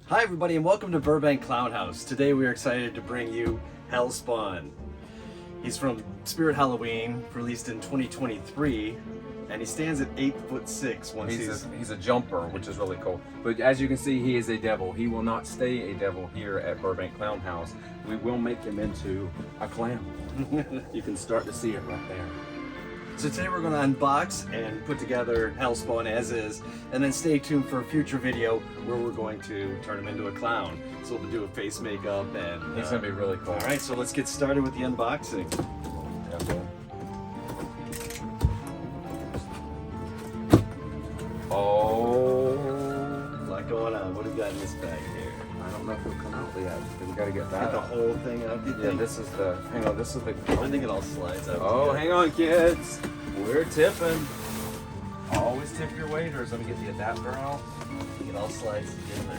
Hi everybody and welcome to Burbank Clown House. Today we are excited to bring you Hellspawn. He's from Spirit Halloween, released in 2023, and he stands at 8'6" once he's a jumper, which is really cool. But as you can see, he is a devil. He will not stay a devil here at Burbank Clown House. We will make him into a clown. You can start to see it right there. So today we're going to unbox and put together Hellspawn as is, and then stay tuned for a future video where we're going to turn him into a clown. So we'll do a face makeup and... He's going to be really cool. Alright, so let's get started with the unboxing. Oh, a lot going on. What do we got in this bag here? I don't know if it'll come out yet. We got to get that. Get the whole thing out. Yeah, this is the... Hang on, this is the... I think it all slides out. Oh, hang on, kids. We're tipping. Always tip your waiters. Let me get the adapter out. I think it all slides together.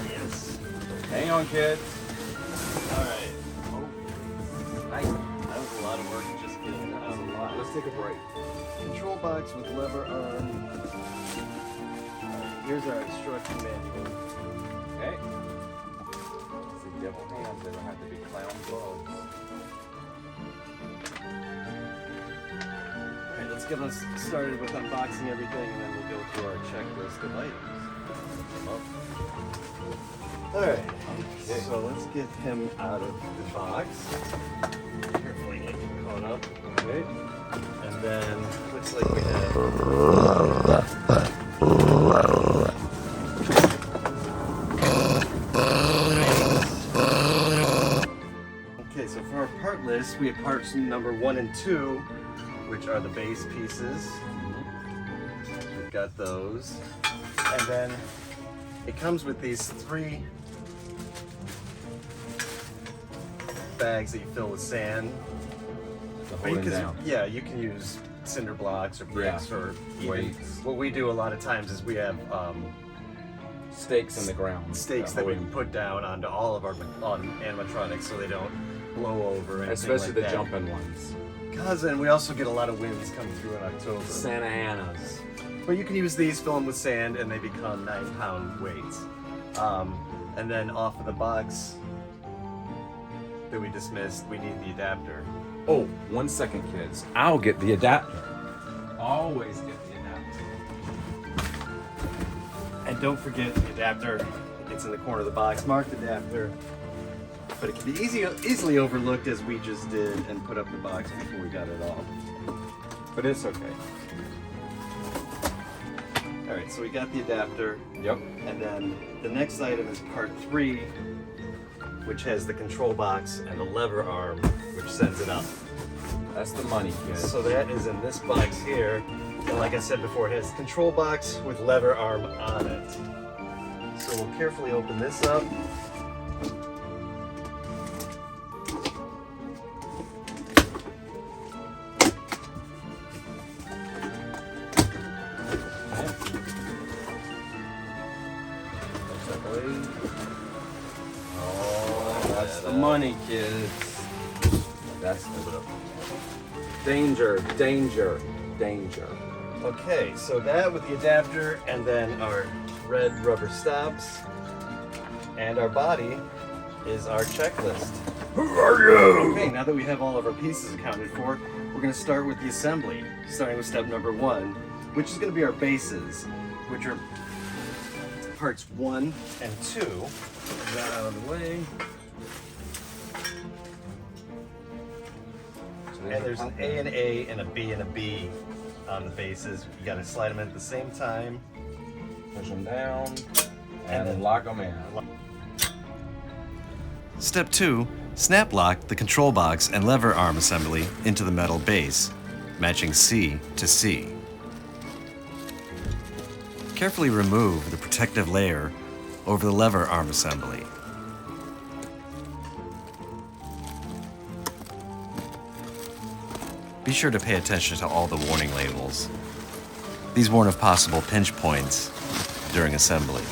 Yes. Hang on, kids. Alright. Oh, Nice. That was a lot of work just getting it out. a lot. Let's take a break. Control box with lever arm. Here's our instruction manual. Okay. See, devil hands. They don't have to be clown gloves. Alright, let's get us started with unboxing everything and then we'll go through our checklist of items. Alright, so let's get him out of the box. Carefully get him caught up. Okay. And then looks like we have okay, so for our part list, we have parts number 1 and 2, which are the base pieces. We've got those. And then it comes with these 3 bags that you fill with sand. Yeah, you can use cinder blocks or bricks or even weights. What we do a lot of times is we have Stakes in the ground. stakes that we can put down onto all of our animatronics so they don't blow over. Or Especially like the that. jumping ones. And we also get a lot of winds coming through in October. Santa Ana's. But you can use these, fill them with sand, and they become 9-pound weights. And then off of the box that we dismissed, we need the adapter. Oh, 1 second, kids. I'll get the adapter. Always get the adapter. And don't forget the adapter. It's in the corner of the box, marked adapter. But it can be easily overlooked as we just did and put up the box before we got it off. But it's okay. Alright, so we got the adapter. Yep. And then the next item is part 3, which has the control box and the lever arm, which sends it up. That's the money, kids. So that is in this box here. And like I said before, it has the control box with lever arm on it. So we'll carefully open this up. That's the money, kids. That's the danger, danger, danger. Okay, so that with the adapter and then our red rubber stops and our body is our checklist. Who are you? Okay, now that we have all of our pieces accounted for, we're going to start with the assembly, starting with step number 1, which is going to be our bases, which are parts 1 and 2. Put that out of the way. And there's an A and A and a B and a B on the bases. You got to slide them in at the same time. Push them down and then lock them in. Step 2. Snap lock the control box and lever arm assembly into the metal base, matching C to C. Carefully remove the protective layer over the lever arm assembly. Be sure to pay attention to all the warning labels. These warn of possible pinch points during assembly.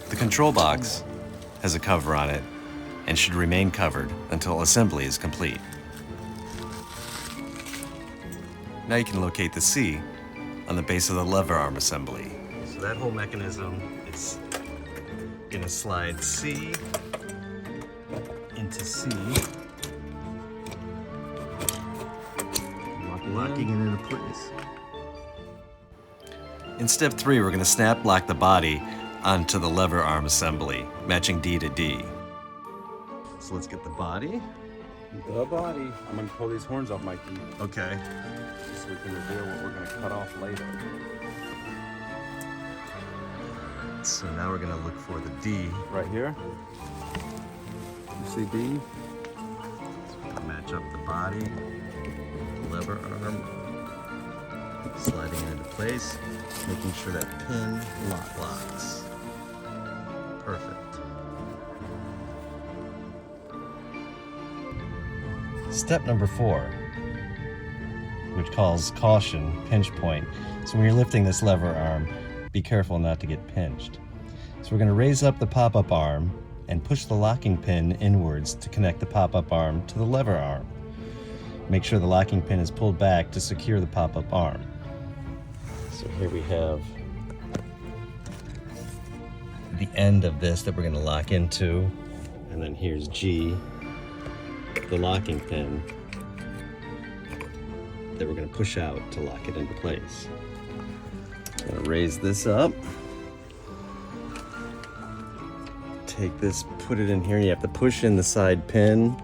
The control box has a cover on it and should remain covered until assembly is complete. Now you can locate the C on the base of the lever arm assembly. So that whole mechanism is gonna slide C into C, locking it into place. In step 3, we're going to snap lock the body onto the lever arm assembly, matching D to D. So let's get the body. The body. I'm gonna pull these horns off, Mikey, Okay. so we can reveal what we're gonna cut off later. So now we're gonna look for the D. Right here. You see D? Match up the body, lever arm, sliding it into place, making sure that pin locks. Perfect. Step number 4, which calls caution, pinch point. So when you're lifting this lever arm, be careful not to get pinched. So we're going to raise up the pop-up arm and push the locking pin inwards to connect the pop-up arm to the lever arm. Make sure the locking pin is pulled back to secure the pop-up arm. So here we have the end of this that we're going to lock into, and then here's G, the locking pin that we're going to push out to lock it into place. I'm going to raise this up. Take this, put it in here, and you have to push in the side pin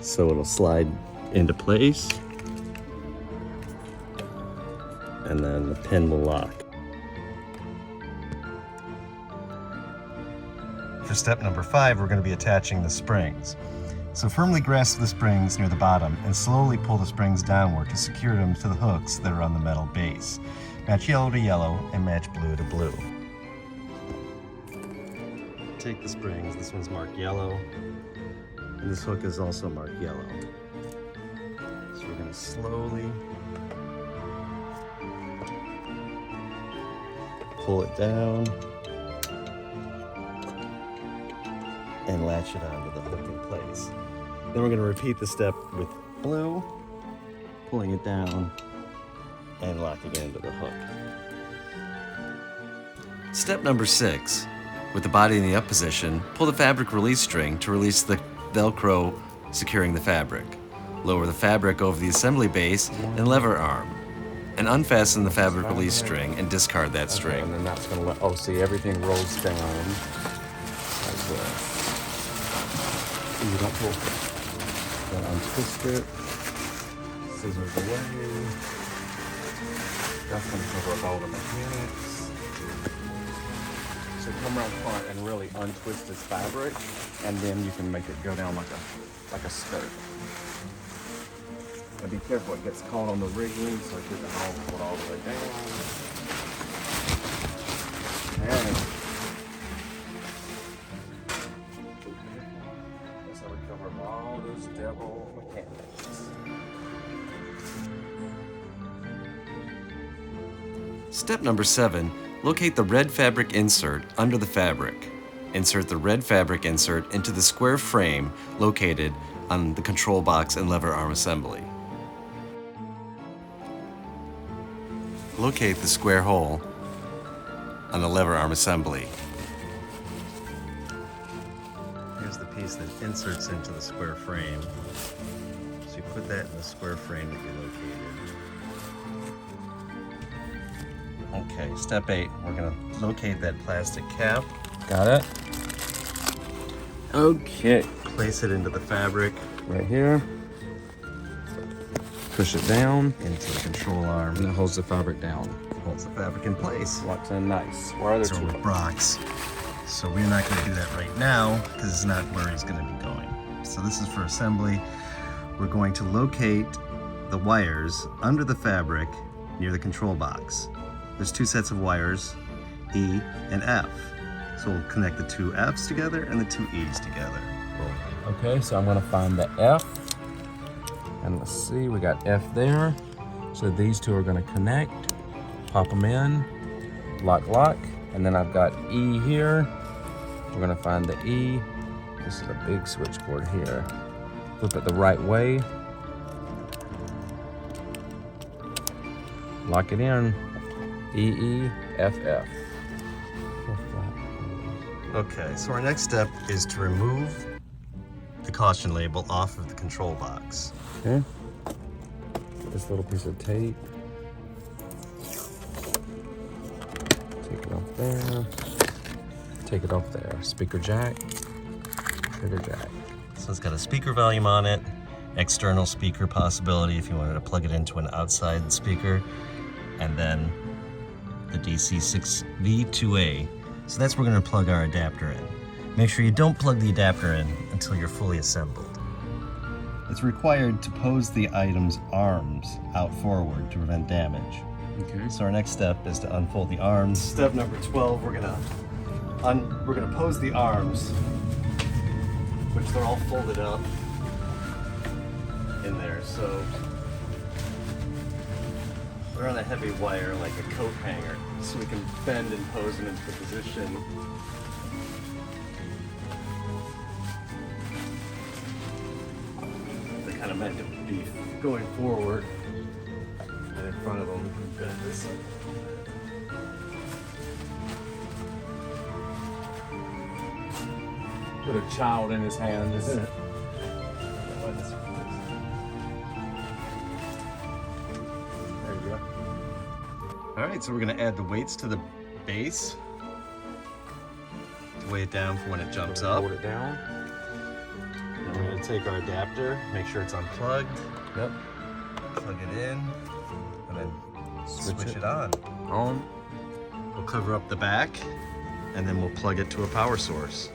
so it'll slide into place. And then the pin will lock. For step number 5, we're going to be attaching the springs. So firmly grasp the springs near the bottom and slowly pull the springs downward to secure them to the hooks that are on the metal base. Match yellow to yellow and match blue to blue. Take the springs, this one's marked yellow, and this hook is also marked yellow. So we're going to slowly pull it down and latch it onto the hook in place. Then we're going to repeat the step with blue, pulling it down and locking it into the hook. Step number 6. With the body in the up position, pull the fabric release string to release the Velcro securing the fabric. Lower the fabric over the assembly base and lever arm, and unfasten the fabric release string and discard that Okay, string. and then that's gonna let, oh, see, everything rolls down like this. You don't pull. Then untwist it. Scissors away. That's gonna cover up all the mechanics. So come around front and really untwist this fabric, and then you can make it go down like a skirt. And be careful, it gets caught on the rigging, so it doesn't all pull all the way down. And that's how we cover up all those devil mechanics. Step number 7. Locate the red fabric insert under the fabric. Insert the red fabric insert into the square frame located on the control box and lever arm assembly. Locate the square hole on the lever arm assembly. Here's the piece that inserts into the square frame. So you put that in the square frame that you located. Okay, step 8, we're gonna locate that plastic cap. Got it? Okay. Place it into the fabric, Right here. Push it down, into the control arm, and it holds the fabric down. holds the fabric in place. Locks in nice. Where are there So two? with Brock's. So we're not gonna do that right now because it's not where he's gonna be going. So this is for assembly. We're going to locate the wires under the fabric near the control box. There's 2 sets of wires, E and F. So we'll connect the 2 F's together and the 2 E's together. Okay, so I'm gonna find the F. And let's see, we got F there. So these 2 are gonna connect, pop them in, lock, and then I've got E here. We're gonna find the E, This is a big switchboard here. Flip it the right way. Lock it in. EEFF. Okay, so our next step is to remove the caution label off of the control box. Okay. This little piece of tape. Take it off there. Take it off there. Speaker jack. Trigger jack. So it's got a speaker volume on it, external speaker possibility if you wanted to plug it into an outside speaker, and then the DC6V2A. So that's where we're going to plug our adapter in. Make sure you don't plug the adapter in until you're fully assembled. It's required to pose the item's arms out forward to prevent damage. Okay. So our next step is to unfold the arms. Step number 12, we're gonna pose the arms, which they're all folded up in there. So they're on a heavy wire like a coat hanger, so we can bend and pose them into the position. They're kind of meant to be going forward, and in front of them, we can bend this up. Put a child in his hands. There you go. All right, so we're gonna add the weights to the base to weigh it down for when it jumps up. Hold it down. And we're gonna take our adapter, make sure it's unplugged, Yep. plug it in, and then switch it on. On. We'll cover up the back, and then we'll plug it to a power source.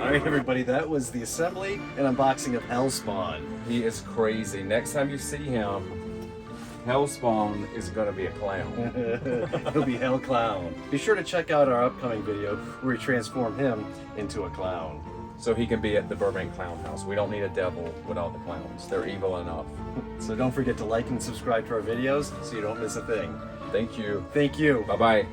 All right, everybody, that was the assembly and unboxing of Hellspawn. He is crazy. Next time you see him, Hellspawn is gonna be a clown. He'll be Hell Clown. Be sure to check out our upcoming video where we transform him into a clown. So he can be at the Burbank Clown House. We don't need a devil with all the clowns. They're evil enough. So don't forget to like and subscribe to our videos so you don't miss a thing. Thank you. Thank you. Bye-bye.